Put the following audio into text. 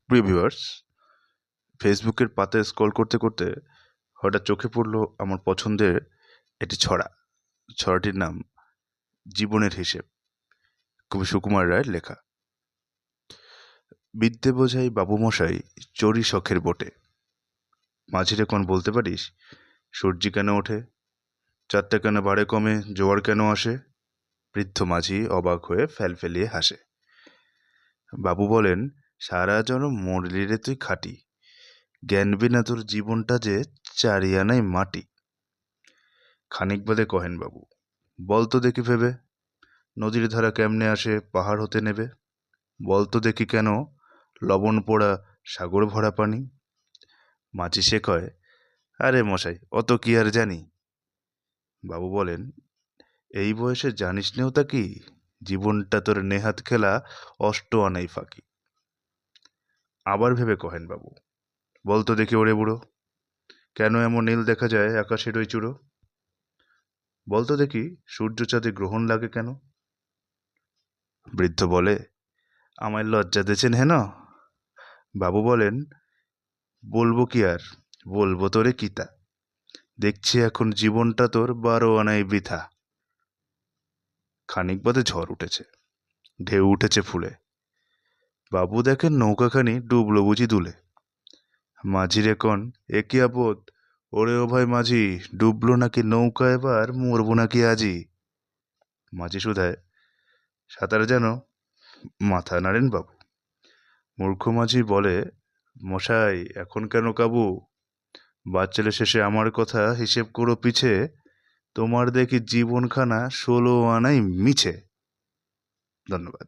প্রিয় ভিউয়ার্স, ফেসবুকের পাতায় স্ক্রল করতে করতে হঠাৎ চোখে পড়ল আমার পছন্দের একটি ছড়া। ছড়াটির নাম জীবনের হিসেব। কবি সুকুমার রায়ের লেখা। বিদ্যে বোঝাই বাবুমশাই চড়ি শখের বোটে। মাঝিরে কোন বলতে পারিস সূর্যি কেন ওঠে, চাঁদটা কেন বাড়ে কমে, জোয়ার কেন আসে? বৃদ্ধ মাঝি অবাক হয়ে ফেলিয়ে হাসে। বাবু বলেন, সারা জনম মরলি রে তুই খাটি, জ্ঞান বিনা তোর জীবনটা যে চারিয়ানাই মাটি। খানিক বাদে কহেন বাবু, বল তো দেখি ভেবে, নদীর ধারা কেমনে আসে পাহাড় হতে নেবে? বল তো দেখি কেন লবণ পোড়া সাগর ভরা পানি? মাঝি সে কয়, আরে মশাই অত কি আর জানি। বাবু বলেন, এই বয়সে জানিস নেও তা কি, জীবনটা তোর নেহাত খেলা অষ্ট আনাই ফাঁকি। আবার ভেবে কহেন বাবু, বল তো দেখি ওরে বুড়ো, কেন এমন নীল দেখা যায় আকাশের ওই চূড়ো? বল তো দেখি সূর্য চাঁদে গ্রহণ লাগে কেন? বৃদ্ধ বলে, আমায় লজ্জা দিয়েছেন হেন? বাবু বলেন, বলবো কি আর, বলবো তোরে কিতা, দেখছি এখন জীবনটা তোর 12 আনাই বৃথা। খানিক বাদে ঝড় উঠেছে, ঢেউ উঠেছে ফুলে। বাবু দেখেন নৌকাখানি ডুবলো বুঝি দুলে। মাঝিরে কন, এ কি আপদ, ওরে ও ভাই মাঝি, ডুবলো নাকি নৌকা এবার, মরবো নাকি আজি? মাঝি শুধায়, সাঁতার জানো? মাথা নাড়েন বাবু। মূর্খ মাঝি বলে, মশাই এখন কেন কাবু, বাচ্চালে শেষে আমার কথা হিসেব করো পিছে, তোমার দেখি জীবনখানা 16 আনাই মিছে। ধন্যবাদ।